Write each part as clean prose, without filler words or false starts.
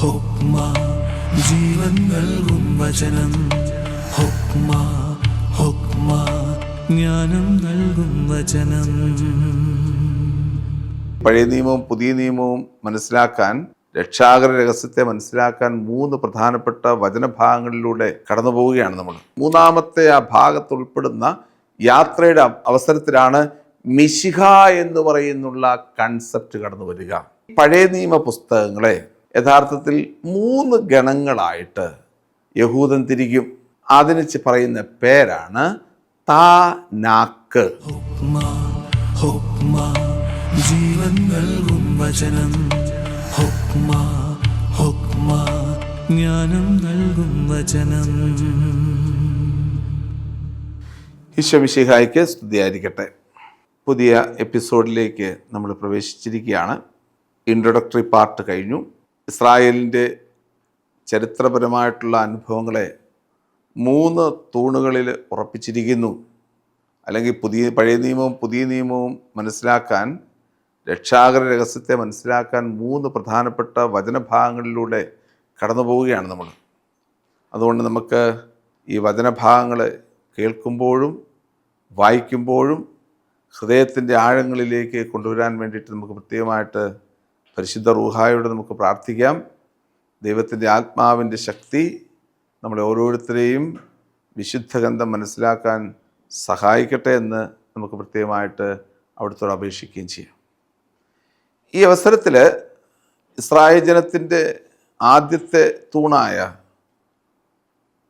ഹുക്മ ജീവൻ നൽകും വചനം. ഹുക്മ ഹുക്മ ജ്ഞാനം നൽകും വചനം. പഴയ നിയമവും പുതിയ നിയമവും മനസ്സിലാക്കാൻ, രക്ഷാകര രഹസ്യത്തെ മനസ്സിലാക്കാൻ 3 പ്രധാനപ്പെട്ട വചനഭാഗങ്ങളിലൂടെ കടന്നു പോവുകയാണ് നമ്മൾ. മൂന്നാമത്തെ ആ ഭാഗത്ത് ഉൾപ്പെടുന്ന യാത്രയുടെ അവസരത്തിലാണ് മിശിഹ എന്ന് പറയുന്നുള്ള കൺസെപ്റ്റ് കടന്നു വരിക. പഴയ നിയമ പുസ്തകങ്ങളെ യഥാർത്ഥത്തിൽ 3 ഗണങ്ങളായിട്ട് യഹൂദൻ തിരിക്കും. അതിന് പറയുന്ന പേരാണ് താനാക്ക്. ഹുക്മ ഹുക്മ ജീവൻ നൽകും വചനം. ഹുക്മ ഹുക്മ ജ്ഞാനം നൽകും വചനം. ഈശോ മിശിഹായ്ക്ക് സ്തുതിയായിരിക്കട്ടെ. പുതിയ എപ്പിസോഡിലേക്ക് നമ്മൾ പ്രവേശിച്ചിരിക്കുകയാണ്. ഇൻട്രൊഡക്ടറി പാർട്ട് കഴിഞ്ഞു. ഇസ്രായേലിൻ്റെ ചരിത്രപരമായിട്ടുള്ള അനുഭവങ്ങളെ 3 തൂണുകളിൽ ഉറപ്പിച്ചിരിക്കുന്നു. അല്ലെങ്കിൽ പഴയ നിയമവും പുതിയ നിയമവും മനസ്സിലാക്കാൻ, രക്ഷാകര രഹസ്യത്തെ മനസ്സിലാക്കാൻ 3 പ്രധാനപ്പെട്ട വചനഭാഗങ്ങളിലൂടെ കടന്നു പോവുകയാണ് നമ്മൾ. അതുകൊണ്ട് നമുക്ക് ഈ വചനഭാഗങ്ങൾ കേൾക്കുമ്പോഴും വായിക്കുമ്പോഴും ഹൃദയത്തിൻ്റെ ആഴങ്ങളിലേക്ക് കൊണ്ടുവരാൻ വേണ്ടിയിട്ട് നമുക്ക് പ്രത്യേകമായിട്ട് പരിശുദ്ധ റൂഹായോട് നമുക്ക് പ്രാർത്ഥിക്കാം. ദൈവത്തിൻ്റെ ആത്മാവിൻ്റെ ശക്തി നമ്മളെ ഓരോരുത്തരെയും വിശുദ്ധഗന്ധം മനസ്സിലാക്കാൻ സഹായിക്കട്ടെ എന്ന് നമുക്ക് പ്രത്യേകമായിട്ട് അവിടുത്തോട് അപേക്ഷിക്കുകയും ചെയ്യാം. ഈ അവസരത്തിൽ ഇസ്രായേൽ ജനത്തിൻ്റെ ആദ്യത്തെ തൂണായ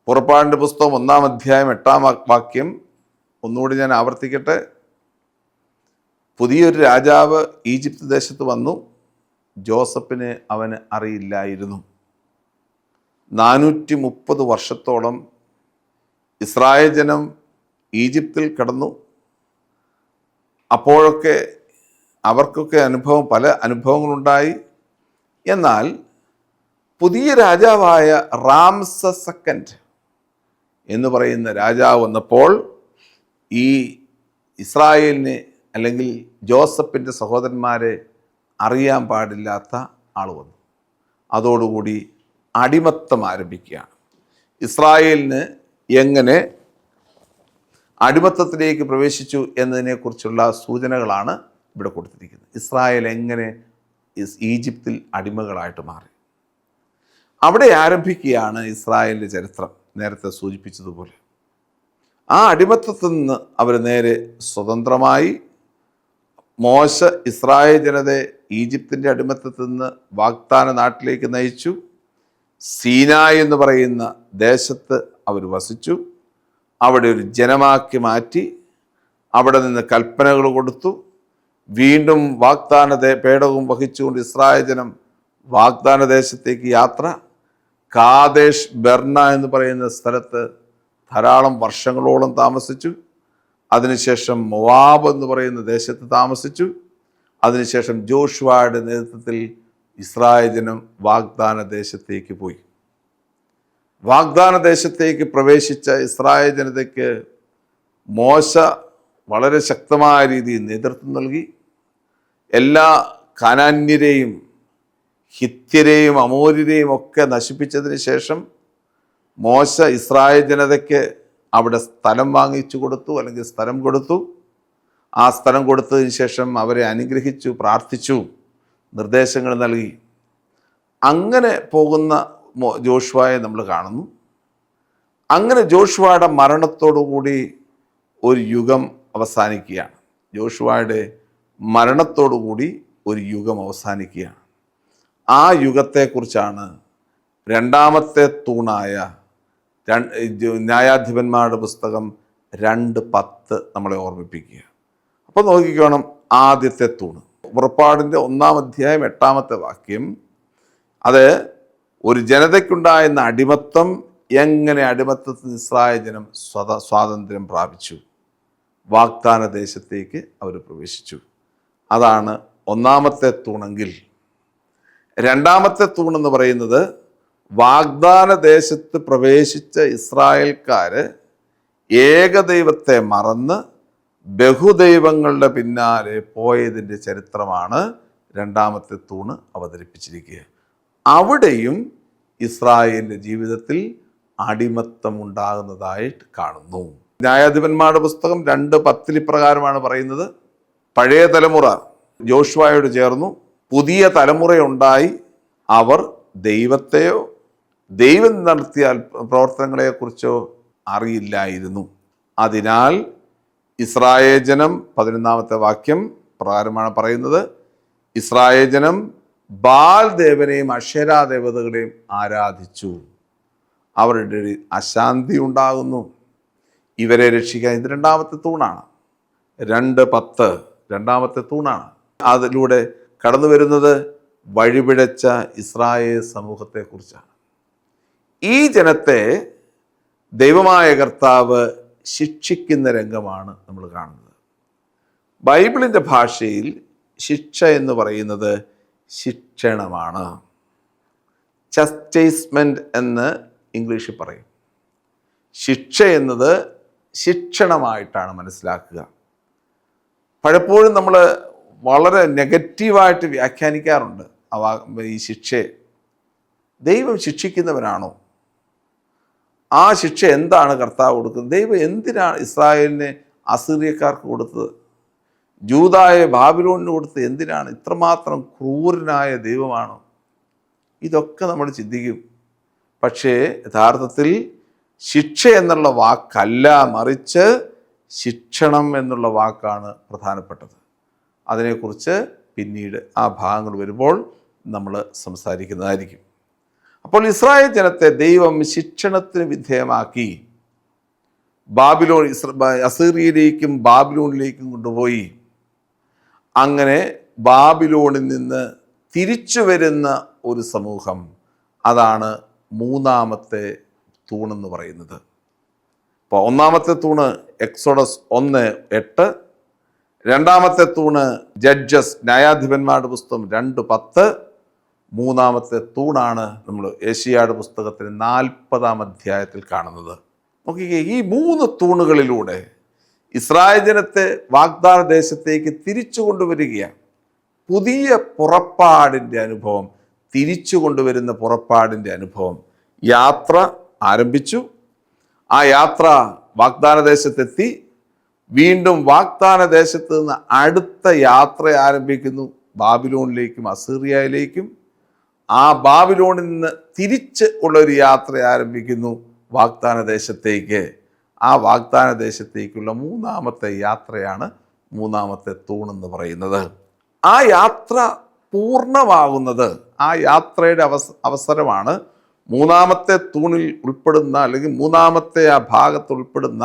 പുറപ്പാടിൻ്റെ പുസ്തകം 1-ാം അധ്യായം 8-ാം വാക്യം ഒന്നുകൂടി ഞാൻ ആവർത്തിക്കട്ടെ. പുതിയൊരു രാജാവ് ഈജിപ്ത് ദേശത്ത് വന്നു. ജോസഫിന് അവന് അറിയില്ലായിരുന്നു. 430 വർഷത്തോളം ഇസ്രായേൽ ജനം ഈജിപ്തിൽ കടന്നു. അപ്പോഴൊക്കെ അവർക്കൊക്കെ പല അനുഭവങ്ങളുണ്ടായി. എന്നാൽ പുതിയ രാജാവായ റാംസസ് സെക്കൻഡ് എന്ന് പറയുന്ന രാജാവ് വന്നപ്പോൾ ഈ ഇസ്രായേലിനെ അല്ലെങ്കിൽ ജോസഫിൻ്റെ സഹോദരന്മാരെ അറിയാൻ പാടില്ലാത്ത ആൾ വന്നു. അതോടുകൂടി അടിമത്തം ആരംഭിക്കുകയാണ്. ഇസ്രായേലിന് എങ്ങനെ അടിമത്തത്തിലേക്ക് പ്രവേശിച്ചു എന്നതിനെക്കുറിച്ചുള്ള സൂചനകളാണ് ഇവിടെ കൊടുത്തിരിക്കുന്നത്. ഇസ്രായേൽ എങ്ങനെ ഈജിപ്തിൽ അടിമകളായിട്ട് മാറി, അവിടെ ആരംഭിക്കുകയാണ് ഇസ്രായേലിൻ്റെ ചരിത്രം. നേരത്തെ സൂചിപ്പിച്ചതുപോലെ ആ അടിമത്തത്തിൽ നിന്ന് അവർ നേരെ സ്വതന്ത്രമായി. മോശ ഇസ്രായേൽ ജനതയെ ഈജിപ്തിൻ്റെ അടിമത്തത്തിൽ നിന്ന് വാഗ്ദാന നാട്ടിലേക്ക് നയിച്ചു. സീനായ് എന്ന് പറയുന്ന ദേശത്ത് അവർ വസിച്ചു. അവിടെ ഒരു ജനമാക്കി മാറ്റി. അവിടെ നിന്ന് കൽപ്പനകൾ കൊടുത്തു. വീണ്ടും വാഗ്ദാന പേടകവും വഹിച്ചുകൊണ്ട് ഇസ്രായേൽ ജനം വാഗ്ദാന ദേശത്തേക്ക് യാത്ര. കാദേശ് ബെർണ എന്ന് പറയുന്ന സ്ഥലത്ത് ധാരാളം വർഷങ്ങളോളം താമസിച്ചു. അതിനുശേഷം മോവാബ് എന്ന് പറയുന്ന ദേശത്ത് താമസിച്ചു. അതിനുശേഷം ജോഷുവയുടെ നേതൃത്വത്തിൽ ഇസ്രായേൽ ജനം വാഗ്ദാന ദേശത്തേക്ക് പോയി. വാഗ്ദാന ദേശത്തേക്ക് പ്രവേശിച്ച ഇസ്രായേൽ ജനതയ്ക്ക് മോശ വളരെ ശക്തമായ രീതിയിൽ നേതൃത്വം നൽകി. എല്ലാ കനാന്യരെയും ഹിത്യരെയും അമോര്യരെയും ഒക്കെ നശിപ്പിച്ചതിന് ശേഷം മോശ ഇസ്രായേൽ ജനതയ്ക്ക് അവിടെ സ്ഥലം വാങ്ങിച്ചു കൊടുത്തു, അല്ലെങ്കിൽ സ്ഥലം കൊടുത്തു. ആ സ്ഥലം കൊടുത്തതിന് ശേഷം അവരെ അനുഗ്രഹിച്ചു, പ്രാർത്ഥിച്ചു, നിർദ്ദേശങ്ങൾ നൽകി. അങ്ങനെ പോകുന്ന ജോഷുവയെ നമ്മൾ കാണുന്നു. അങ്ങനെ ജോഷുവയുടെ മരണത്തോടുകൂടി ഒരു യുഗം അവസാനിക്കുകയാണ്. ജോഷുവയുടെ മരണത്തോടുകൂടി ഒരു യുഗം അവസാനിക്കുകയാണ്. ആ യുഗത്തെക്കുറിച്ചാണ് 2-ാമത്തെ തൂണായ ന്യായാധിപന്മാരുടെ പുസ്തകം 2:10 നമ്മളെ ഓർമ്മിപ്പിക്കുക. അപ്പോൾ നോക്കിക്കോണം, ആദ്യത്തെ തൂണ് പുറപ്പാടിൻ്റെ 1-ാം അധ്യായം 8-ാമത്തെ വാക്യം. അത് ഒരു ജനതയ്ക്കുണ്ടായിരുന്ന അടിമത്തം, എങ്ങനെ അടിമത്തത്തിൽ ഇസ്രായേൽ ജനം സ്വാതന്ത്ര്യം പ്രാപിച്ചു, വാഗ്ദാന ദേശത്തേക്ക് അവർ പ്രവേശിച്ചു. അതാണ് 1-ാമത്തെ തൂണെങ്കിൽ, 2-ാമത്തെ തൂണെന്ന് പറയുന്നത് വാഗ്ദാന ദേശത്ത് പ്രവേശിച്ച ഇസ്രായേൽക്കാര് ഏകദൈവത്തെ മറന്ന് ബഹുദൈവങ്ങളുടെ പിന്നാലെ പോയതിൻ്റെ ചരിത്രമാണ് 2-ാമത്തെ തൂണ് അവതരിപ്പിച്ചിരിക്കുക. അവിടെയും ഇസ്രായേലിൻ്റെ ജീവിതത്തിൽ അടിമത്തം ഉണ്ടാകുന്നതായിട്ട് കാണുന്നു. ന്യായാധിപന്മാരുടെ പുസ്തകം 2:10 ഇപ്രകാരമാണ് പറയുന്നത്: പഴയ തലമുറ ജോഷുവയോട് ചേർന്നു, പുതിയ തലമുറയുണ്ടായി. അവർ ദൈവത്തെയോ ദൈവം നടത്തിയ പ്രവർത്തനങ്ങളെക്കുറിച്ചോ അറിയില്ലായിരുന്നു. അതിനാൽ ഇസ്രായേൽ ജനം 11-ാമത്തെ വാക്യം പ്രകാരമാണ് പറയുന്നത്: ഇസ്രായേൽ ജനം ബാൽ ദേവനെയും അക്ഷേരാ ദേവതകളെയും ആരാധിച്ചു. അവരുടെ ഇടയിൽ അശാന്തി ഉണ്ടാകുന്നു. ഇവരെ രക്ഷിക്കാൻ ഇത് 2-ാമത്തെ തൂണാണ്. 2:10 2-ാമത്തെ തൂണാണ്. അതിലൂടെ കടന്നു വരുന്നത് വഴിപിഴച്ച ഇസ്രായേൽ സമൂഹത്തെക്കുറിച്ചാണ്. ഈ ജനത്തെ ദൈവമായ കർത്താവ് ശിക്ഷിക്കുന്ന രംഗമാണ് നമ്മൾ കാണുന്നത്. ബൈബിളിൻ്റെ ഭാഷയിൽ ശിക്ഷ എന്ന് പറയുന്നത് ശിക്ഷണമാണ്. ചസ്റ്റൈസ്മെൻറ്റ് എന്ന് ഇംഗ്ലീഷിൽ പറയും. ശിക്ഷ എന്നത് ശിക്ഷണമായിട്ടാണ് മനസ്സിലാക്കുക. പലപ്പോഴും നമ്മൾ വളരെ നെഗറ്റീവായിട്ട് വ്യാഖ്യാനിക്കാറുണ്ട് ഈ ശിക്ഷയെ. ദൈവം ശിക്ഷിക്കുന്നവനാണോ? ആ ശിക്ഷ എന്താണ് കർത്താവ് കൊടുക്കുന്നത്? ദൈവം എന്തിനാണ് ഇസ്രായേലിനെ അസീറിയക്കാർക്ക് കൊടുത്തത്? ജൂദായെ ബാബിലോണിന് കൊടുത്തത് എന്തിനാണ്? ഇത്രമാത്രം ക്രൂരനായ ദൈവമാണോ? ഇതൊക്കെ നമ്മൾ ചിന്തിക്കും. പക്ഷേ യഥാർത്ഥത്തിൽ ശിക്ഷ എന്നുള്ള വാക്കല്ല, മറിച്ച് ശിക്ഷണം എന്നുള്ള വാക്കാണ് പ്രധാനപ്പെട്ടത്. അതിനെക്കുറിച്ച് പിന്നീട് ആ ഭാഗങ്ങൾ വരുമ്പോൾ നമ്മൾ സംസാരിക്കുന്നതായിരിക്കും. അപ്പോൾ ഇസ്രായേൽ ജനത്തെ ദൈവം ശിക്ഷണത്തിന് വിധേയമാക്കി അസീറിയയിലേക്കും ബാബിലോണിലേക്കും കൊണ്ടുപോയി. അങ്ങനെ ബാബിലോണിൽ നിന്ന് തിരിച്ചു വരുന്ന ഒരു സമൂഹം, അതാണ് 3-ാമത്തെ തൂണെന്ന് പറയുന്നത്. അപ്പോൾ 1-ാമത്തെ തൂണ് എക്സോഡസ് 1:8, 2-ാമത്തെ തൂണ് ജഡ്ജസ് ന്യായാധിപന്മാരുടെ പുസ്തകം 2:10, 3-ാമത്തെ തൂണാണ് നമ്മൾ ഏശയ്യായുടെ പുസ്തകത്തിൽ 40-ാം അധ്യായത്തിൽ കാണുന്നത്. നോക്കിക്കേ, ഈ 3 തൂണുകളിലൂടെ ഇസ്രായേൽ ജനത്തെ വാഗ്ദാന ദേശത്തേക്ക് തിരിച്ചു കൊണ്ടുവരികയാണ്. പുതിയ പുറപ്പാടിൻ്റെ അനുഭവം, തിരിച്ചു കൊണ്ടുവരുന്ന പുറപ്പാടിൻ്റെ അനുഭവം. യാത്ര ആരംഭിച്ചു. ആ യാത്ര വാഗ്ദാന ദേശത്തെത്തി. വീണ്ടും വാഗ്ദാന ദേശത്ത് നിന്ന് അടുത്ത യാത്ര ആരംഭിക്കുന്നു, ബാബിലോണിലേക്കും അസീറിയയിലേക്കും. ആ ബാബിലോണിൽ നിന്ന് തിരിച്ച് ഉള്ളൊരു യാത്ര ആരംഭിക്കുന്നു വാഗ്ദാന ദേശത്തേക്ക്. ആ വാഗ്ദാന ദേശത്തേക്കുള്ള 3-ാമത്തെ യാത്രയാണ് 3-ാമത്തെ തൂണെന്ന് പറയുന്നത്. ആ യാത്ര പൂർണ്ണമാകുന്നത്, ആ യാത്രയുടെ അവസരമാണ് 3-ാമത്തെ തൂണിൽ ഉൾപ്പെടുന്ന, അല്ലെങ്കിൽ 3-ാമത്തെ ആ ഭാഗത്ത് ഉൾപ്പെടുന്ന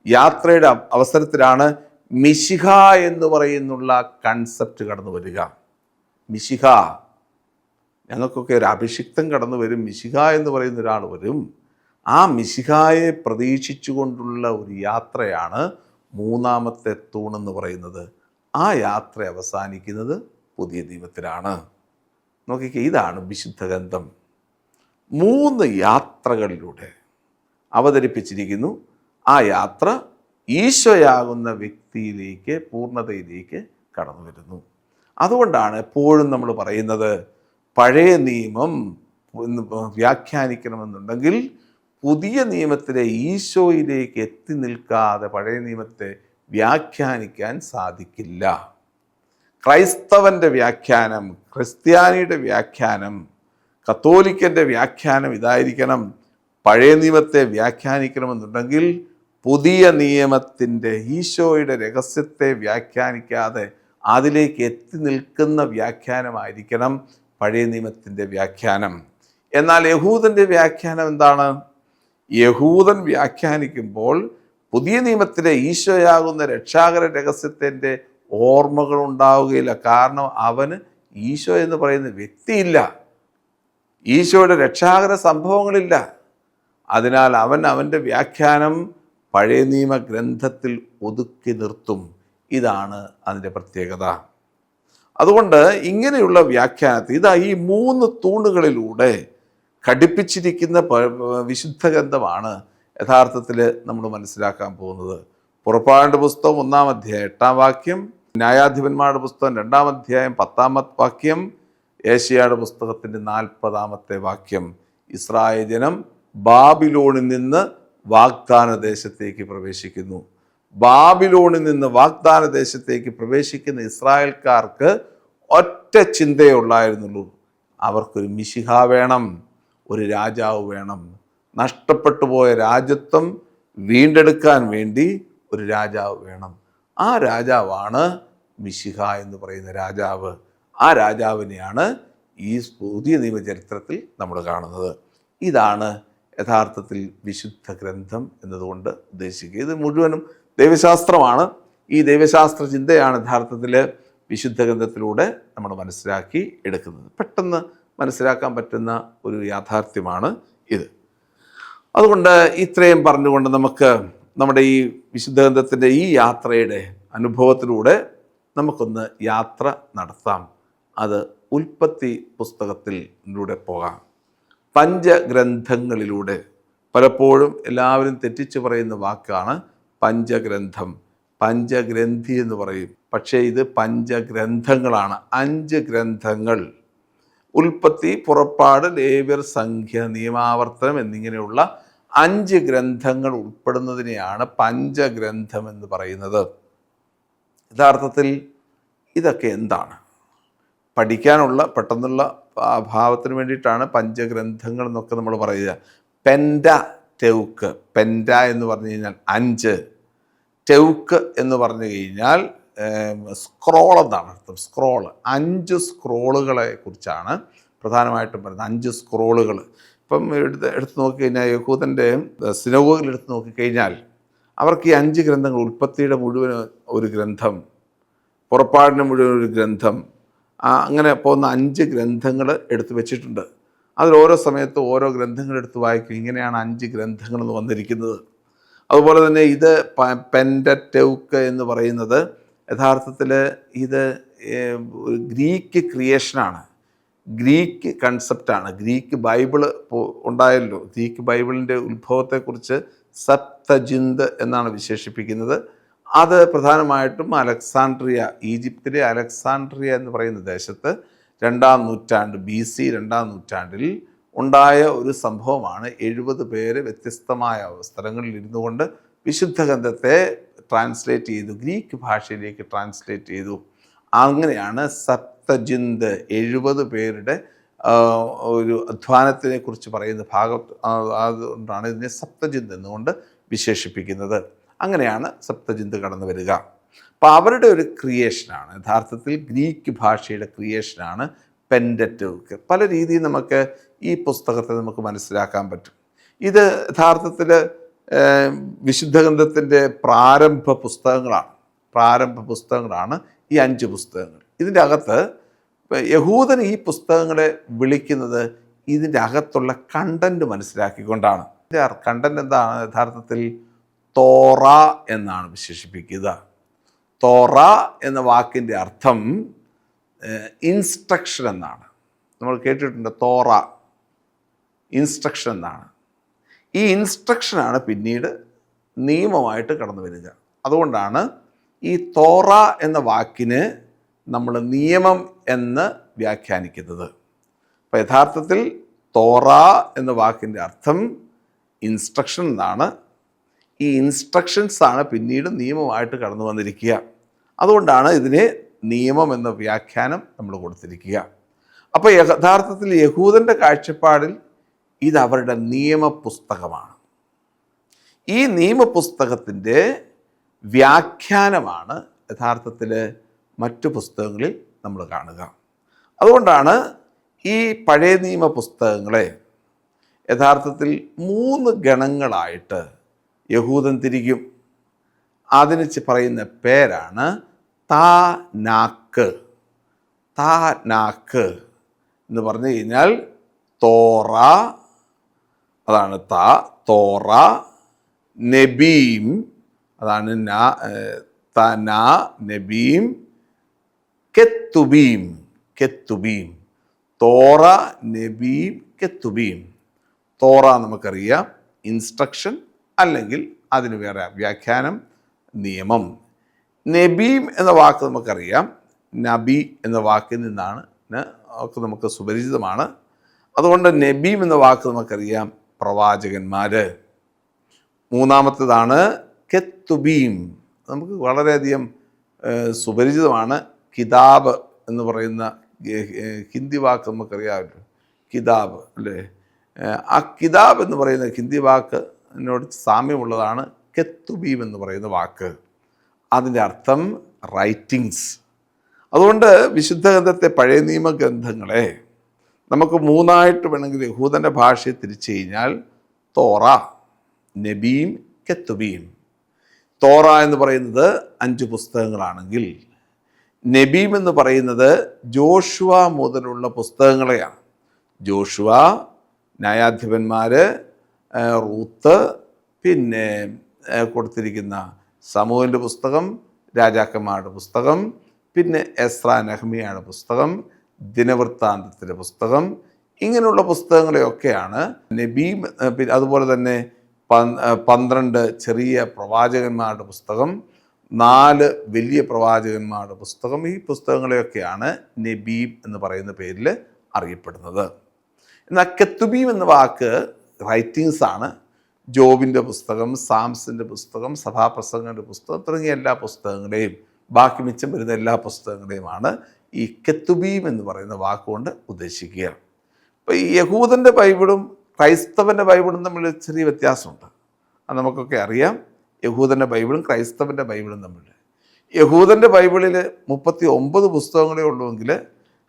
യാത്രയുടെ അവസരത്തിലാണ് മിശിഹ എന്ന് പറയുന്നുള്ള കൺസെപ്റ്റ് കടന്നു വരിക. മിശിഹ, ഞങ്ങൾക്കൊക്കെ ഒരു അഭിഷിക്തം കടന്നു വരും, മിശിഹ എന്ന് പറയുന്ന ഒരാൾ വരും. ആ മിശിഹായെ പ്രതീക്ഷിച്ചുകൊണ്ടുള്ള ഒരു യാത്രയാണ് 3-ാമത്തെ തൂണെന്ന് പറയുന്നത്. ആ യാത്ര അവസാനിക്കുന്നത് പുതിയ നിയമത്തിലാണ്. നോക്കിക്കേ, ഇതാണ് വിശുദ്ധ ഗ്രന്ഥം. 3 യാത്രകളിലൂടെ അവതരിപ്പിച്ചിരിക്കുന്നു. ആ യാത്ര ഈശോയാകുന്ന വ്യക്തിയിലേക്ക്, പൂർണ്ണതയിലേക്ക് കടന്നു വരുന്നു. അതുകൊണ്ടാണ് എപ്പോഴും നമ്മൾ പറയുന്നത്, പഴയ നിയമം വ്യാഖ്യാനിക്കണമെന്നുണ്ടെങ്കിൽ പുതിയ നിയമത്തിലെ ഈശോയിലേക്ക് എത്തി നിൽക്കാതെ പഴയ നിയമത്തെ വ്യാഖ്യാനിക്കാൻ സാധിക്കില്ല. ക്രൈസ്തവൻ്റെ വ്യാഖ്യാനം, ക്രിസ്ത്യാനിയുടെ വ്യാഖ്യാനം, കത്തോലിക്കൻ്റെ വ്യാഖ്യാനം ഇതായിരിക്കണം. പഴയ നിയമത്തെ വ്യാഖ്യാനിക്കണമെന്നുണ്ടെങ്കിൽ പുതിയ നിയമത്തിൻ്റെ ഈശോയുടെ രഹസ്യത്തെ വ്യാഖ്യാനിക്കാതെ അതിലേക്ക് എത്തി നിൽക്കുന്ന വ്യാഖ്യാനമായിരിക്കണം പഴയ നിയമത്തിൻ്റെ വ്യാഖ്യാനം. എന്നാൽ യഹൂദൻ്റെ വ്യാഖ്യാനം എന്താണ്? യഹൂദൻ വ്യാഖ്യാനിക്കുമ്പോൾ പുതിയ നിയമത്തിലെ ഈശോയാകുന്ന രക്ഷാകര രഹസ്യത്തിൻ്റെ ഓർമ്മകൾ ഉണ്ടാവുകയില്ല. കാരണം അവന് ഈശോ എന്ന് പറയുന്ന വ്യക്തിയില്ല, ഈശോയുടെ രക്ഷാകര സംഭവങ്ങളില്ല. അതിനാൽ അവൻ്റെ വ്യാഖ്യാനം പഴയ നിയമ ഗ്രന്ഥത്തിൽ ഒതുക്കി നിർത്തും. ഇതാണ് അതിൻ്റെ പ്രത്യേകത. അതുകൊണ്ട് ഇങ്ങനെയുള്ള വ്യാഖ്യാനത്തിൽ ഇതാ ഈ 3 തൂണുകളിലൂടെ ഘടിപ്പിച്ചിരിക്കുന്ന വിശുദ്ധ ഗ്രന്ഥമാണ് യഥാർത്ഥത്തിൽ നമ്മൾ മനസ്സിലാക്കാൻ പോകുന്നത്. പുറപ്പാടിൻ്റെ പുസ്തകം 1-ാം അധ്യായം 8-ാം വാക്യം, ന്യായാധിപന്മാരുടെ പുസ്തകം 2-ാം അധ്യായം 10-ാം വാക്യം, ഏശയ്യായുടെ പുസ്തകത്തിൻ്റെ 40-ാമത്തെ വാക്യം, ഇസ്രായേൽ ജനം ബാബിലോണിൽ നിന്ന് വാഗ്ദാന ദേശത്തേക്ക് പ്രവേശിക്കുന്നു. ബാബിലോണിൽ നിന്ന് വാഗ്ദാന ദേശത്തേക്ക് പ്രവേശിക്കുന്ന ഇസ്രായേൽക്കാർക്ക് ഒറ്റ ചിന്തയേ ഉള്ളായിരുന്നുള്ളൂ, അവർക്കൊരു മിശിഹ വേണം, ഒരു രാജാവ് വേണം. നഷ്ടപ്പെട്ടു പോയ രാജ്യത്വം വീണ്ടെടുക്കാൻ വേണ്ടി ഒരു രാജാവ് വേണം. ആ രാജാവാണ് മിശിഹ എന്ന് പറയുന്ന രാജാവ്. ആ രാജാവിനെയാണ് ഈ പുതിയ നിയമചരിത്രത്തിൽ നമ്മൾ കാണുന്നത്. ഇതാണ് യഥാർത്ഥത്തിൽ വിശുദ്ധ ഗ്രന്ഥം എന്നതുകൊണ്ട് ഉദ്ദേശിക്കുക. ഇത് മുഴുവനും ദൈവശാസ്ത്രമാണ്. ഈ ദൈവശാസ്ത്ര ചിന്തയാണ് യഥാർത്ഥത്തിൽ വിശുദ്ധ ഗ്രന്ഥത്തിലൂടെ നമ്മൾ മനസ്സിലാക്കി എടുക്കുന്നത്. പെട്ടെന്ന് മനസ്സിലാക്കാൻ പറ്റുന്ന ഒരു യാഥാർത്ഥ്യമാണ് ഇത്. അതുകൊണ്ട് ഇത്രയും പറഞ്ഞുകൊണ്ട് നമുക്ക് നമ്മുടെ ഈ വിശുദ്ധ ഗ്രന്ഥത്തിൻ്റെ ഈ യാത്രയുടെ അനുഭവത്തിലൂടെ നമുക്കൊന്ന് യാത്ര നടത്താം. അത് ഉൽപ്പത്തി പുസ്തകത്തിലൂടെ പോകാം. പഞ്ചഗ്രന്ഥങ്ങളിലൂടെ, പലപ്പോഴും എല്ലാവരും തെറ്റിച്ച് പറയുന്ന വാക്കാണ് പഞ്ചഗ്രന്ഥം. പഞ്ചഗ്രന്ഥി എന്ന് പറയും, പക്ഷേ ഇത് പഞ്ചഗ്രന്ഥങ്ങളാണ്. 5 ഗ്രന്ഥങ്ങൾ: ഉൽപ്പത്തി, പുറപ്പാട്, ലേവ്യർ, സംഖ്യ, നിയമാവർത്തനം എന്നിങ്ങനെയുള്ള 5 ഗ്രന്ഥങ്ങൾ ഉൾപ്പെടുന്നതിനെയാണ് പഞ്ചഗ്രന്ഥം എന്ന് പറയുന്നത്. യഥാർത്ഥത്തിൽ ഇതൊക്കെ എന്താണ്? പഠിക്കാനുള്ള പെട്ടെന്നുള്ള ഭാവത്തിന് വേണ്ടിയിട്ടാണ് പഞ്ചഗ്രന്ഥങ്ങൾ എന്നൊക്കെ നമ്മൾ പറയുക. പെൻഡ ടെവുക്ക്, പെൻഡ എന്ന് പറഞ്ഞു കഴിഞ്ഞാൽ 5, ടെവുക്ക് എന്ന് പറഞ്ഞു കഴിഞ്ഞാൽ സ്ക്രോൾ എന്നാണ് അർത്ഥം. സ്ക്രോൾ, 5 സ്ക്രോളുകളെ കുറിച്ചാണ് പ്രധാനമായിട്ടും പറയുന്നത്. 5 സ്ക്രോളുകൾ. ഇപ്പം എടുത്ത് നോക്കിക്കഴിഞ്ഞാൽ യഹൂദൻ്റെ സിനഗോഗിൽ എടുത്ത് നോക്കിക്കഴിഞ്ഞാൽ അവർക്ക് ഈ 5 ഗ്രന്ഥങ്ങൾ, ഉൽപ്പത്തിയുടെ മുഴുവൻ ഒരു ഗ്രന്ഥം, പുറപ്പാടിന് മുഴുവൻ ഒരു ഗ്രന്ഥം, അങ്ങനെ പോകുന്ന 5 ഗ്രന്ഥങ്ങൾ എടുത്ത് വെച്ചിട്ടുണ്ട്. അതിൽ ഓരോ സമയത്ത് ഓരോ ഗ്രന്ഥങ്ങൾ എടുത്ത് വായിക്കും. ഇങ്ങനെയാണ് 5 ഗ്രന്ഥങ്ങളെന്ന് വന്നിരിക്കുന്നത്. അതുപോലെ തന്നെ ഇത് പെൻഡറ്റെവുക്ക് എന്ന് പറയുന്നത് യഥാർത്ഥത്തിൽ ഇത് ഗ്രീക്ക് ക്രിയേഷനാണ്, ഗ്രീക്ക് കൺസെപ്റ്റാണ്. ഗ്രീക്ക് ബൈബിള് ഉണ്ടായല്ലോ. ഗ്രീക്ക് ബൈബിളിൻ്റെ ഉത്ഭവത്തെക്കുറിച്ച് സപ്തജിന്ത് എന്നാണ് വിശേഷിപ്പിക്കുന്നത്. അത് പ്രധാനമായിട്ടും അലക്സാണ്ട്രിയ, ഈജിപ്തിലെ അലക്സാണ്ട്രിയ എന്ന് പറയുന്ന ദേശത്ത് 2-ാം നൂറ്റാണ്ട് BC 2-ാം നൂറ്റാണ്ടിൽ ഉണ്ടായ ഒരു സംഭവമാണ്. 70 പേര് വ്യത്യസ്തമായ സ്ഥലങ്ങളിൽ ഇരുന്നു കൊണ്ട് വിശുദ്ധ ഗ്രന്ഥത്തെ ട്രാൻസ്ലേറ്റ് ചെയ്തു, ഗ്രീക്ക് ഭാഷയിലേക്ക് ട്രാൻസ്ലേറ്റ് ചെയ്തു. അങ്ങനെയാണ് സപ്തജിന്ത്, 70 പേരുടെ ഒരു അധ്വാനത്തിനെ കുറിച്ച് പറയുന്ന ഭാഗം. അതുകൊണ്ടാണ് ഇതിനെ സപ്തജിന്ത് എന്നുകൊണ്ട് വിശേഷിപ്പിക്കുന്നത്. അങ്ങനെയാണ് സപ്തജിന്ത് കടന്നു വരിക. അപ്പോൾ അവരുടെ ഒരു ക്രിയേഷനാണ്, യഥാർത്ഥത്തിൽ ഗ്രീക്ക് ഭാഷയുടെ ക്രിയേഷനാണ് പെൻഡറ്റെവുക്ക്. പല രീതിയിൽ നമുക്ക് ഈ പുസ്തകത്തെ നമുക്ക് മനസ്സിലാക്കാൻ പറ്റും. ഇത് യഥാർത്ഥത്തിൽ വിശുദ്ധ ഗ്രന്ഥത്തിൻ്റെ പ്രാരംഭ പുസ്തകങ്ങളാണ് ഈ 5 പുസ്തകങ്ങൾ. ഇതിൻ്റെ അകത്ത് യഹൂദൻ ഈ പുസ്തകങ്ങളെ വിളിക്കുന്നത് ഇതിൻ്റെ അകത്തുള്ള കണ്ടൻറ്റ് മനസ്സിലാക്കിക്കൊണ്ടാണ്. ഇതിൻ്റെ കണ്ടൻറ്റ് എന്താണ്? യഥാർത്ഥത്തിൽ തോറ എന്നാണ് വിശേഷിപ്പിക്കുക. തോറ എന്ന വാക്കിൻ്റെ അർത്ഥം ഇൻസ്ട്രക്ഷൻ എന്നാണ്. നമ്മൾ കേട്ടിട്ടുണ്ട് തോറ, ഇൻസ്ട്രക്ഷൻ എന്നാണ്. ഈ ഇൻസ്ട്രക്ഷനാണ് പിന്നീട് നിയമമായിട്ട് കടന്നു വരിക. അതുകൊണ്ടാണ് ഈ തോറ എന്ന വാക്കിന് നമ്മൾ നിയമം എന്ന് വ്യാഖ്യാനിക്കുന്നത്. അപ്പോൾ യഥാർത്ഥത്തിൽ തോറ എന്ന വാക്കിൻ്റെ അർത്ഥം ഇൻസ്ട്രക്ഷൻ എന്നാണ്. ഈ ഇൻസ്ട്രക്ഷൻസാണ് പിന്നീട് നിയമമായിട്ട് കടന്നു വന്നിരിക്കുക. അതുകൊണ്ടാണ് ഇതിനെ നിയമം എന്ന വ്യാഖ്യാനം നമ്മൾ കൊടുത്തിരിക്കുക. അപ്പോൾ യഥാർത്ഥത്തിൽ യഹൂദൻ്റെ കാഴ്ചപ്പാടിൽ ഇത് അവരുടെ നിയമപുസ്തകമാണ്. ഈ നിയമപുസ്തകത്തിൻ്റെ വ്യാഖ്യാനമാണ് യഥാർത്ഥത്തിൽ മറ്റു പുസ്തകങ്ങളിൽ നമ്മൾ കാണുക. അതുകൊണ്ടാണ് ഈ പഴയ നിയമ പുസ്തകങ്ങളെ യഥാർത്ഥത്തിൽ 3 ഗണങ്ങളായിട്ട് യഹൂദൻ തിരിക്കും. അതിന് പറയുന്ന പേരാണ് താനാക്ക്. താനാക്ക് എന്ന് പറഞ്ഞു കഴിഞ്ഞാൽ തോറ, അതാണ് തോറ, നബീം, അതാണ് നബീം, കെത്തുബീം. തോറ, നബീം, കെത്തുബീം. തോറ നമുക്കറിയാം ഇൻസ്ട്രക്ഷൻ, അല്ലെങ്കിൽ അതിന് വേറെ വ്യാഖ്യാനം നിയമം. നബീം എന്ന വാക്ക് നമുക്കറിയാം, നബി എന്ന വാക്കിൽ നിന്നാണ് ഒക്കെ നമുക്ക് സുപരിചിതമാണ്. അതുകൊണ്ട് നബീം എന്ന വാക്ക് നമുക്കറിയാം, പ്രവാചകന്മാർ. മൂന്നാമത്തേതാണ് കെത്തുബീം. നമുക്ക് വളരെയധികം സുപരിചിതമാണ്. കിതാബ് എന്ന് പറയുന്ന ഹിന്ദി വാക്ക് നമുക്കറിയാമല്ലോ, കിതാബ് അല്ലേ. ആ കിതാബ് എന്ന് പറയുന്ന ഹിന്ദി വാക്കിനോട് സാമ്യമുള്ളതാണ് കെത്തുബീം എന്ന് പറയുന്ന വാക്ക്. അതിൻ്റെ അർത്ഥം റൈറ്റിങ്സ്. അതുകൊണ്ട് വിശുദ്ധ ഗ്രന്ഥത്തെ, പഴയ നിയമ ഗ്രന്ഥങ്ങളെ നമുക്ക് മൂന്നായിട്ട് വേണമെങ്കിൽ യഹൂദൻ്റെ ഭാഷയെ തിരിച്ചു കഴിഞ്ഞാൽ തോറ, നബീം, കെത്തുബീം. തോറ എന്ന് പറയുന്നത് 5 പുസ്തകങ്ങളാണെങ്കിൽ നബീം എന്ന് പറയുന്നത് ജോഷുവ മുതലുള്ള പുസ്തകങ്ങളെയാണ്. ജോഷുവ, ന്യായാധിപന്മാർ, റൂത്ത്, പിന്നെ കൊടുത്തിരിക്കുന്ന സമൂഹൻ്റെ പുസ്തകം, രാജാക്കന്മാരുടെ പുസ്തകം, പിന്നെ എസ്രാ നെഹ്മിയയുടെ പുസ്തകം, ദിനവൃത്താന്തത്തിൻ്റെ പുസ്തകം, ഇങ്ങനെയുള്ള പുസ്തകങ്ങളെയൊക്കെയാണ് നബീം. അതുപോലെ തന്നെ 12 ചെറിയ പ്രവാചകന്മാരുടെ പുസ്തകം, 4 വലിയ പ്രവാചകന്മാരുടെ പുസ്തകം, ഈ പുസ്തകങ്ങളെയൊക്കെയാണ് നബീം എന്ന് പറയുന്ന പേരിൽ അറിയപ്പെടുന്നത്. എന്നാൽ കെത്തുബീം എന്ന വാക്ക് റൈറ്റിങ്സ് ആണ്. ജോബിൻ്റെ പുസ്തകം, സാംസിൻ്റെ പുസ്തകം, സഭാപ്രസംഗങ്ങളുടെ പുസ്തകം തുടങ്ങിയ എല്ലാ പുസ്തകങ്ങളെയും, ബാക്കി മിച്ചം വരുന്ന എല്ലാ പുസ്തകങ്ങളെയുമാണ് ഈ കെത്തുബീം എന്ന് പറയുന്ന വാക്കുകൊണ്ട് ഉദ്ദേശിക്കുക. അപ്പോൾ ഈ യഹൂദൻ്റെ ബൈബിളും ക്രൈസ്തവൻ്റെ ബൈബിളും തമ്മിൽ ചെറിയ വ്യത്യാസമുണ്ട്. അത് നമുക്കൊക്കെ അറിയാം. യഹൂദൻ്റെ ബൈബിളും ക്രൈസ്തവൻ്റെ ബൈബിളും തമ്മിൽ, യഹൂദൻ്റെ ബൈബിളിൽ 39 പുസ്തകങ്ങളേ ഉള്ളുവെങ്കിൽ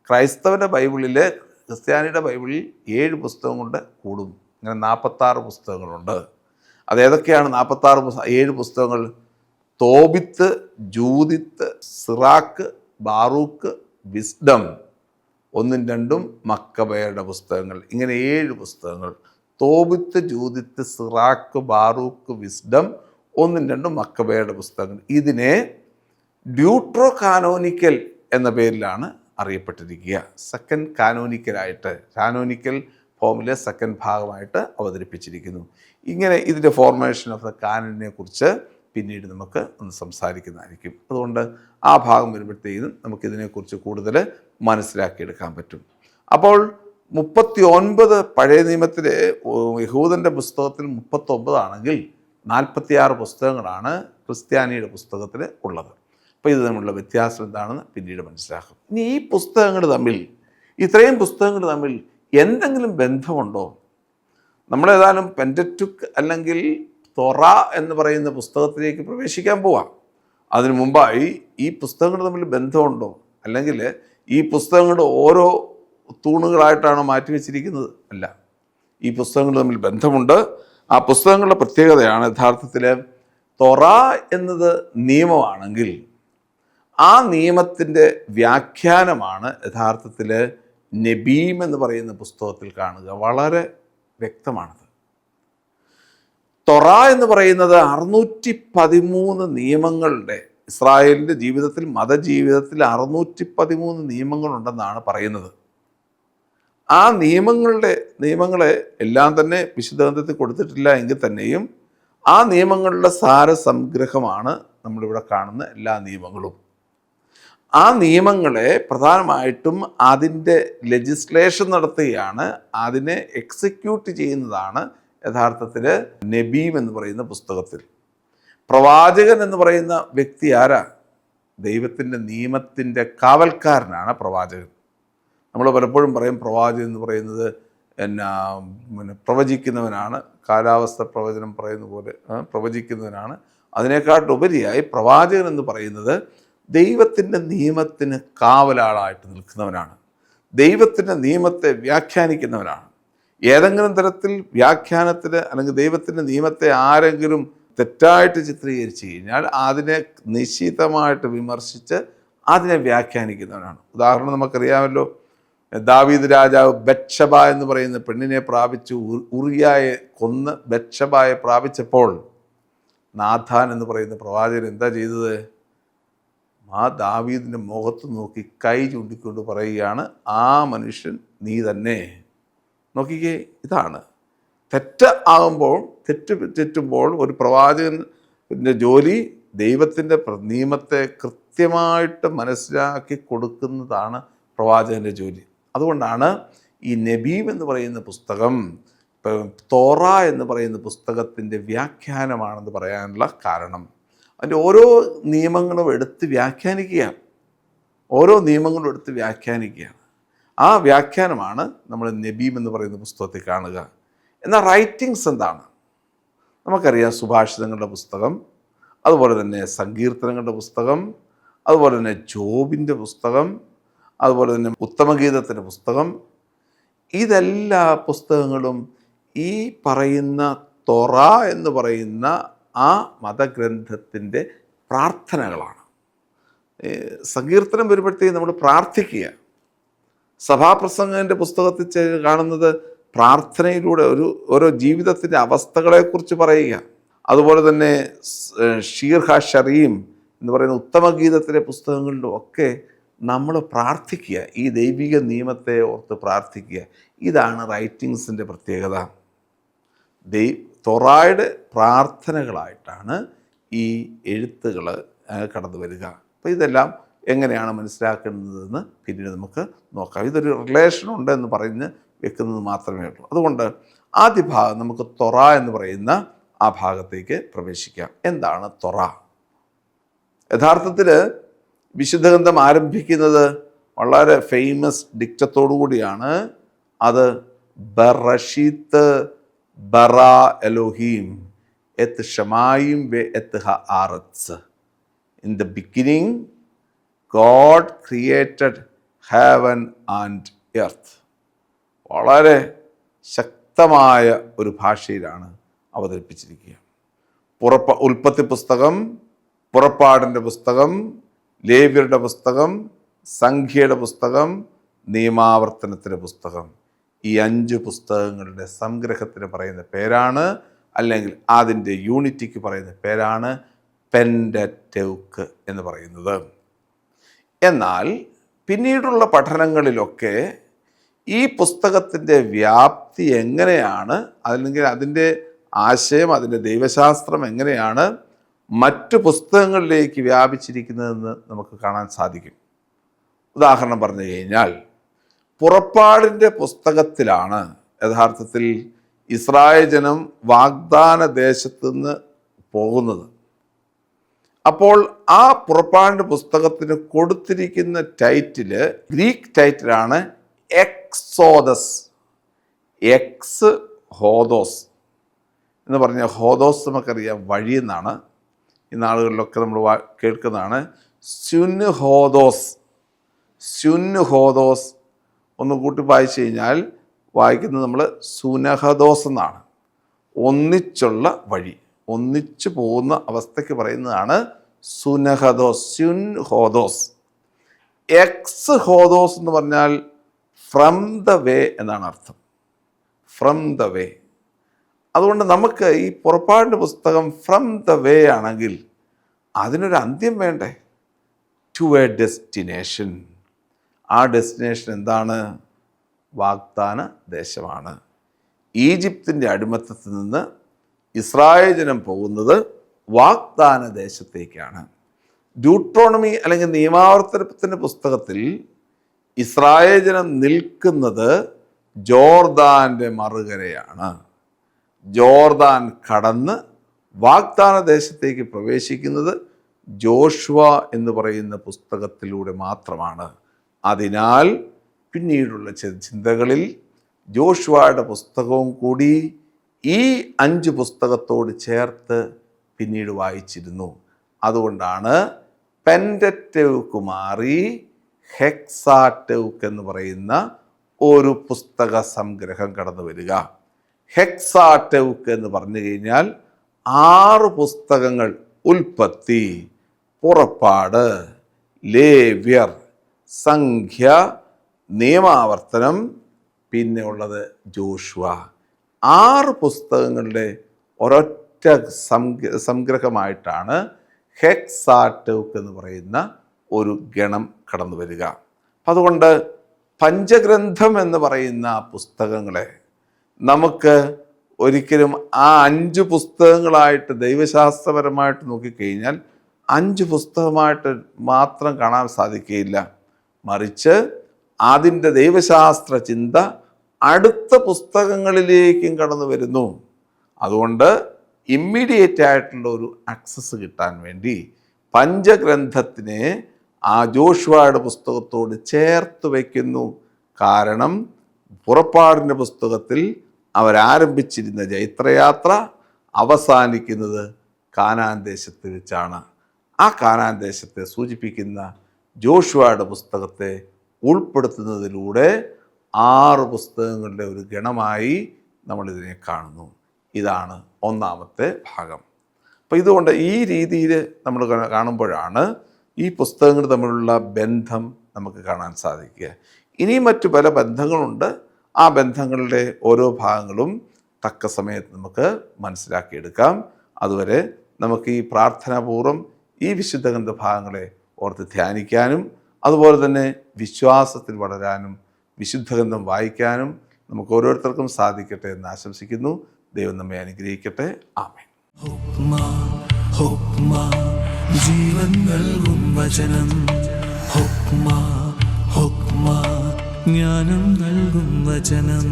ക്രൈസ്തവൻ്റെ ബൈബിളിൽ, ക്രിസ്ത്യാനിയുടെ ബൈബിളിൽ 7 പുസ്തകം കൊണ്ട് കൂടും. അങ്ങനെ 46 പുസ്തകങ്ങളുണ്ട്. അതേതൊക്കെയാണ് 7 പുസ്തകങ്ങൾ? തോബിത്ത്, ജൂദിത്ത്, സിറാക്ക്, ബാറൂക്ക്, വിസ്ഡം, 1ഉം 2ഉം മക്കബയുടെ പുസ്തകങ്ങൾ. ഇങ്ങനെ 7 പുസ്തകങ്ങൾ. തോബിത്ത്, ജൂദിത്ത്, സിറാക്ക്, ബാറൂക്ക്, വിസ്ഡം, 1ഉം 2ഉം മക്കബയുടെ പുസ്തകങ്ങൾ. ഇതിനെ ഡ്യൂട്രോ കാനോനിക്കൽ എന്ന പേരിലാണ് അറിയപ്പെട്ടിരിക്കുക. സെക്കൻഡ് കാനോനിക്കലായിട്ട്, കാനോനിക്കൽ ഫോമിലെ സെക്കൻഡ് ഭാഗമായിട്ട് അവതരിപ്പിച്ചിരിക്കുന്നു. ഇങ്ങനെ ഇതിൻ്റെ ഫോർമേഷൻ ഓഫ് ദ കാനനെ കുറിച്ച് പിന്നീട് നമുക്ക് ഒന്ന് സംസാരിക്കുന്നതായിരിക്കും. അതുകൊണ്ട് ആ ഭാഗം വരുമ്പോഴത്തേക്കും നമുക്കിതിനെക്കുറിച്ച് കൂടുതൽ മനസ്സിലാക്കിയെടുക്കാൻ പറ്റും. അപ്പോൾ 39 പഴയ നിയമത്തിലെ യഹൂദൻ്റെ പുസ്തകത്തിൽ 39 ആണെങ്കിൽ 46 പുസ്തകങ്ങളാണ് ക്രിസ്ത്യാനിയുടെ പുസ്തകത്തിൽ ഉള്ളത്. അപ്പോൾ ഇത് തമ്മിലുള്ള വ്യത്യാസം എന്താണെന്ന് പിന്നീട് മനസ്സിലാക്കും. ഇനി ഈ പുസ്തകങ്ങൾ തമ്മിൽ, ഇത്രയും പുസ്തകങ്ങൾ തമ്മിൽ എന്തെങ്കിലും ബന്ധമുണ്ടോ? നമ്മളേതായാലും പെൻറ്ററ്റുക്ക് അല്ലെങ്കിൽ തൊറ എന്ന് പറയുന്ന പുസ്തകത്തിലേക്ക് പ്രവേശിക്കാൻ പോവാം. അതിനു മുമ്പായി ഈ പുസ്തകങ്ങൾ തമ്മിൽ ബന്ധമുണ്ടോ? അല്ലെങ്കിൽ ഈ പുസ്തകങ്ങളുടെ ഓരോ തൂണുകളായിട്ടാണോ മാറ്റിവെച്ചിരിക്കുന്നത്? അല്ല, ഈ പുസ്തകങ്ങൾ തമ്മിൽ ബന്ധമുണ്ട്. ആ പുസ്തകങ്ങളുടെ പ്രത്യേകതയാണ് യഥാർത്ഥത്തിൽ തൊറ എന്നത് നിയമമാണെങ്കിൽ ആ നിയമത്തിൻ്റെ വ്യാഖ്യാനമാണ് യഥാർത്ഥത്തിൽ നബീം എന്ന് പറയുന്ന പുസ്തകത്തിൽ കാണുക. വളരെ വ്യക്തമാണത്. തൊറ എന്ന് പറയുന്നത് 613 നിയമങ്ങളുടെ, ഇസ്രായേലിൻ്റെ ജീവിതത്തിൽ, മതജീവിതത്തിൽ 613 നിയമങ്ങളുണ്ടെന്നാണ് പറയുന്നത്. ആ നിയമങ്ങളെ എല്ലാം തന്നെ വിശുദ്ധ ഗ്രന്ഥത്തിൽ കൊടുത്തിട്ടില്ല എങ്കിൽ തന്നെയും ആ നിയമങ്ങളുടെ സാരസംഗ്രഹമാണ് നമ്മളിവിടെ കാണുന്ന എല്ലാ നിയമങ്ങളും. ആ നിയമങ്ങളെ പ്രധാനമായിട്ടും അതിൻ്റെ ലെജിസ്ലേഷൻ നടത്തുകയാണ്, അതിനെ എക്സിക്യൂട്ട് ചെയ്യുന്നതാണ് യഥാർത്ഥത്തിൽ നബീം എന്ന് പറയുന്ന പുസ്തകത്തിൽ. പ്രവാചകൻ എന്ന് പറയുന്ന വ്യക്തി ആരാ? ദൈവത്തിൻ്റെ നിയമത്തിൻ്റെ കാവൽക്കാരനാണ് പ്രവാചകൻ. നമ്മൾ പലപ്പോഴും പറയും പ്രവാചകൻ എന്ന് പറയുന്നത് പ്രവചിക്കുന്നവനാണ്, കാലാവസ്ഥ പ്രവചനം പറയുന്ന പോലെ പ്രവചിക്കുന്നവനാണ്. അതിനേക്കാട്ടുപരിയായി പ്രവാചകൻ എന്ന് പറയുന്നത് ദൈവത്തിൻ്റെ നിയമത്തിന് കാവലാളായിട്ട് നിൽക്കുന്നവനാണ്, ദൈവത്തിൻ്റെ നിയമത്തെ വ്യാഖ്യാനിക്കുന്നവനാണ്. ഏതെങ്കിലും തരത്തിൽ വ്യാഖ്യാനത്തിന് അല്ലെങ്കിൽ ദൈവത്തിൻ്റെ നിയമത്തെ ആരെങ്കിലും തെറ്റായിട്ട് ചിത്രീകരിച്ചു കഴിഞ്ഞാൽ അതിനെ നിശ്ചിതമായിട്ട് വിമർശിച്ച് അതിനെ വ്യാഖ്യാനിക്കുന്നവനാണ്. ഉദാഹരണം നമുക്കറിയാമല്ലോ, ദാവീദ് രാജാവ് ബത്ശബ എന്ന് പറയുന്ന പെണ്ണിനെ പ്രാപിച്ചു, ഉറിയായെ കൊന്ന് ബത്ശബയെ പ്രാപിച്ചപ്പോൾ നാഥാൻ എന്ന് പറയുന്ന പ്രവാചകൻ എന്താ ചെയ്തത്? ആ ദാവീദിൻ്റെ മുഖത്ത് നോക്കി കൈ ചൂണ്ടിക്കൊണ്ട് പറയുകയാണ്, ആ മനുഷ്യൻ നീ തന്നെ. നോക്കിക്കേ, ഇതാണ് തെറ്റുമ്പോൾ ഒരു പ്രവാചകൻ്റെ ജോലി ദൈവത്തിൻ്റെ നിയമത്തെ കൃത്യമായിട്ട് മനസ്സിലാക്കി കൊടുക്കുന്നതാണ് പ്രവാചകൻ്റെ ജോലി. അതുകൊണ്ടാണ് ഈ നബീം എന്ന് പറയുന്ന പുസ്തകം തോറ എന്ന് പറയുന്ന പുസ്തകത്തിൻ്റെ വ്യാഖ്യാനമാണെന്ന് പറയാനുള്ള കാരണം. അതിൻ്റെ ഓരോ നിയമങ്ങളും എടുത്ത് വ്യാഖ്യാനിക്കുകയാണ്. ഓരോ നിയമങ്ങളും എടുത്ത് വ്യാഖ്യാനിക്കുകയാണ്. ആ വ്യാഖ്യാനമാണ് നമ്മൾ നബീം എന്ന് പറയുന്ന പുസ്തകത്തിൽ കാണുക. എന്നാൽ റൈറ്റിങ്സ് എന്താണ്? നമുക്കറിയാം, സുഭാഷിതങ്ങളുടെ പുസ്തകം, അതുപോലെ തന്നെ സങ്കീർത്തനങ്ങളുടെ പുസ്തകം, അതുപോലെ തന്നെ ജോബിൻ്റെ പുസ്തകം, അതുപോലെ തന്നെ ഉത്തമഗീതത്തിൻ്റെ പുസ്തകം. ഇതെല്ലാ പുസ്തകങ്ങളും ഈ പറയുന്ന തൊറ എന്ന് പറയുന്ന ആ മതഗ്രന്ഥത്തിൻ്റെ പ്രാർത്ഥനകളാണ്. സങ്കീർത്തനം വരുമ്പോഴത്തേക്ക് നമ്മൾ പ്രാർത്ഥിക്കുക. സഭാപ്രസംഗൻ്റെ പുസ്തകത്തിൽ കാണുന്നത് പ്രാർത്ഥനയിലൂടെ ഓരോ ജീവിതത്തിൻ്റെ അവസ്ഥകളെക്കുറിച്ച് പറയുക. അതുപോലെ തന്നെ ഷീർ ഹാ ഷറീം എന്ന് പറയുന്ന ഉത്തമഗീതത്തിലെ പുസ്തകങ്ങളിലും ഒക്കെ നമ്മൾ പ്രാർത്ഥിക്കുക, ഈ ദൈവിക നിയമത്തെ ഓർത്ത് പ്രാർത്ഥിക്കുക. ഇതാണ് റൈറ്റിങ്സിൻ്റെ പ്രത്യേകത. തൊറായുടെ പ്രാർത്ഥനകളായിട്ടാണ് ഈ എഴുത്തുകൾ കടന്നു വരിക. അപ്പോൾ ഇതെല്ലാം എങ്ങനെയാണ് മനസ്സിലാക്കേണ്ടതെന്ന് പിന്നീട് നമുക്ക് നോക്കാം. ഇതൊരു റിലേഷൻ ഉണ്ട് എന്ന് പറഞ്ഞ് വെക്കുന്നത് മാത്രമേ ഉള്ളൂ. അതുകൊണ്ട് ആദ്യ ഭാഗം നമുക്ക് തൊറ എന്ന് പറയുന്ന ആ ഭാഗത്തേക്ക് പ്രവേശിക്കാം. എന്താണ് തൊറ? യഥാർത്ഥത്തിൽ വിശുദ്ധ ഗ്രന്ഥം ആരംഭിക്കുന്നത് വളരെ ഫേമസ് ഡിക്റ്റത്തോടു കൂടിയാണ്. അത് ബറഷീത്ത് ബറ എലോഹീം എത്ത് ഷമായും വെ എത്ത് ഹ ആറത്സ്. In the beginning God created heaven and earth. വളരെ ശക്തമായ ഒരു ഭാഷയിലാണ് അവതരിപ്പിച്ചിരിക്കുക. ഉൽപ്പത്തി പുസ്തകം, പുറപ്പാടിൻ്റെ പുസ്തകം, ലേവ്യരുടെ പുസ്തകം, സംഖ്യയുടെ പുസ്തകം, നിയമാവർത്തനത്തിൻ്റെ പുസ്തകം. ഈ 5 പുസ്തകങ്ങളുടെ സംഗ്രഹത്തിന് പറയുന്ന പേരാണ്, അല്ലെങ്കിൽ അതിൻ്റെ യൂണിറ്റിക്ക് പറയുന്ന പേരാണ് പെൻഡറ്റൗക്ക് എന്ന് പറയുന്നത്. എന്നാൽ പിന്നീടുള്ള പഠനങ്ങളിലൊക്കെ ഈ പുസ്തകത്തിൻ്റെ വ്യാപ്തി എങ്ങനെയാണ്, അല്ലെങ്കിൽ അതിൻ്റെ ആശയം, അതിൻ്റെ ദൈവശാസ്ത്രം എങ്ങനെയാണ് മറ്റു പുസ്തകങ്ങളിലേക്ക് വ്യാപിച്ചിരിക്കുന്നതെന്ന് നമുക്ക് കാണാൻ സാധിക്കും. ഉദാഹരണം പറഞ്ഞു കഴിഞ്ഞാൽ, പുറപ്പാടിൻ്റെ പുസ്തകത്തിലാണ് യഥാർത്ഥത്തിൽ ഇസ്രായേൽ ജനം വാഗ്ദാന ദേശത്ത് നിന്ന് പോകുന്നത്. അപ്പോൾ ആ പുറപ്പാടിൻ്റെ പുസ്തകത്തിന് കൊടുത്തിരിക്കുന്ന ടൈറ്റില് ഗ്രീക്ക് ടൈറ്റിലാണ് എക്സോദസ്. എക്സ് ഹോദോസ് എന്ന് പറഞ്ഞാൽ, ഹോദോസ് നമുക്കറിയാം വഴി എന്നാണ്, ഈ നാളുകളിലൊക്കെ നമ്മൾ കേൾക്കുന്നതാണ്. സ്യുന് ഹോദോസ്, സ്യുന് ഹോദോസ് ഒന്ന് കൂട്ടി വായിച്ചു കഴിഞ്ഞാൽ വായിക്കുന്നത് നമ്മൾ സുനഹദോസ് എന്നാണ്. ഒന്നിച്ചുള്ള വഴി, ഒന്നിച്ചു പോകുന്ന അവസ്ഥയ്ക്ക് പറയുന്നതാണ് സുനഹദോസ്, സ്യുൻ ഹോദോസ്. എക്സ് ഹോദോസ് എന്ന് പറഞ്ഞാൽ ഫ്രം ദ വേ എന്നാണ് അർത്ഥം, ഫ്രം ദ വേ. അതുകൊണ്ട് നമുക്ക് ഈ പുറപ്പാടിൻ്റെ പുസ്തകം ഫ്രം ദ വേ ആണെങ്കിൽ അതിനൊരു അന്ത്യം വേണ്ടേ? To a destination. ആ ഡെസ്റ്റിനേഷൻ എന്താണ്? വാഗ്ദാന ദേശമാണ്. ഈജിപ്തിൻ്റെ അടിമത്തത്തിൽ നിന്ന് ഇസ്രായേൽ ജനം പോകുന്നത് വാഗ്ദാന ദേശത്തേക്കാണ്. ഡ്യൂട്രോണമി അല്ലെങ്കിൽ നിയമാവർത്തനത്തിൻ്റെ പുസ്തകത്തിൽ ഇസ്രായേൽ ജനം നിൽക്കുന്നത് ജോർദാൻ്റെ മറുകരയാണ്. ജോർദാൻ കടന്ന് വാഗ്ദാന ദേശത്തേക്ക് പ്രവേശിക്കുന്നത് ജോഷുവ എന്ന് പറയുന്ന പുസ്തകത്തിലൂടെ മാത്രമാണ്. അതിനാൽ പിന്നീടുള്ള ചിന്തകളിൽ ജോഷുവയുടെ പുസ്തകവും കൂടി ഈ 5 പുസ്തകത്തോട് ചേർത്ത് പിന്നീട് വായിച്ചിരുന്നു. അതുകൊണ്ടാണ് പെൻഡറ്റൗക്ക് മാറി ഹെക്സാറ്റൗക്ക് എന്ന് പറയുന്ന ഒരു പുസ്തക സംഗ്രഹം കടന്നു വരിക. ഹെക്സാറ്റൗക്ക് എന്ന് പറഞ്ഞു കഴിഞ്ഞാൽ 6 പുസ്തകങ്ങൾ: ഉൽപ്പത്തി, പുറപ്പാട്, ലേവ്യർ, സംഖ്യ, നിയമാവർത്തനം, പിന്നെ ഉള്ളത് ജോഷുവ. 6 പുസ്തകങ്ങളുടെ ഒരൊറ്റ സംഗ്രഹമായിട്ടാണ് ഹെക്സാറ്റൗക്ക് എന്ന് പറയുന്ന ഒരു ഗണം കടന്നു വരിക. അതുകൊണ്ട് പഞ്ചഗ്രന്ഥം എന്ന് പറയുന്ന പുസ്തകങ്ങളെ നമുക്ക് ഒരിക്കലും ആ 5 പുസ്തകങ്ങളായിട്ട് ദൈവശാസ്ത്രപരമായിട്ട് നോക്കിക്കഴിഞ്ഞാൽ 5 പുസ്തകമായിട്ട് മാത്രം കാണാൻ സാധിക്കുകയില്ല. മറിച്ച് അതിൻ്റെ ദൈവശാസ്ത്ര ചിന്ത അടുത്ത പുസ്തകങ്ങളിലേക്കും കടന്നു വരുന്നു. അതുകൊണ്ട് ഇമ്മീഡിയറ്റ് ആയിട്ടുള്ള ഒരു ആക്സസ് കിട്ടാൻ വേണ്ടി പഞ്ചഗ്രന്ഥത്തിനെ ആ ജോഷുവയുടെ പുസ്തകത്തോട് ചേർത്ത് വയ്ക്കുന്നു. കാരണം പുറപ്പാടിൻ്റെ പുസ്തകത്തിൽ അവരാരംഭിച്ചിരുന്ന ജൈത്രയാത്ര അവസാനിക്കുന്നത് കാനാൻ ദേശത്ത് വെച്ചാണ്. ആ കാനാൻ ദേശത്തെ സൂചിപ്പിക്കുന്ന ജോഷുവയുടെ പുസ്തകത്തെ ഉൾപ്പെടുത്തുന്നതിലൂടെ 6 പുസ്തകങ്ങളുടെ ഒരു ഗണമായി നമ്മളിതിനെ കാണുന്നു. ഇതാണ് ഒന്നാമത്തെ ഭാഗം. അപ്പോൾ ഇതുകൊണ്ട് ഈ രീതിയിൽ നമ്മൾ കാണുമ്പോഴാണ് ഈ പുസ്തകങ്ങൾ തമ്മിലുള്ള ബന്ധം നമുക്ക് കാണാൻ സാധിക്കുക. ഇനി മറ്റു പല ബന്ധങ്ങളുണ്ട്. ആ ബന്ധങ്ങളുടെ ഓരോ ഭാഗങ്ങളും തക്ക സമയത്ത് നമുക്ക് മനസ്സിലാക്കിയെടുക്കാം. അതുവരെ നമുക്ക് ഈ പ്രാർത്ഥനാപൂർവ്വം ഈ വിശുദ്ധ ഗ്രന്ഥ ഭാഗങ്ങളെ ഓർത്ത് ധ്യാനിക്കാനും അതുപോലെ തന്നെ വിശ്വാസത്തിൽ വളരാനും വിശുദ്ധ ഗ്രന്ഥം വായിക്കാനും നമുക്ക് ഓരോരുത്തർക്കും സാധിക്കട്ടെ എന്ന് ആശംസിക്കുന്നു. ദൈവം നമ്മെ അനുഗ്രഹിക്കട്ടെ. ആമേൻ. ജീവൻ നൽകും വചനം. ജ്ഞാനം നൽകും വചനം.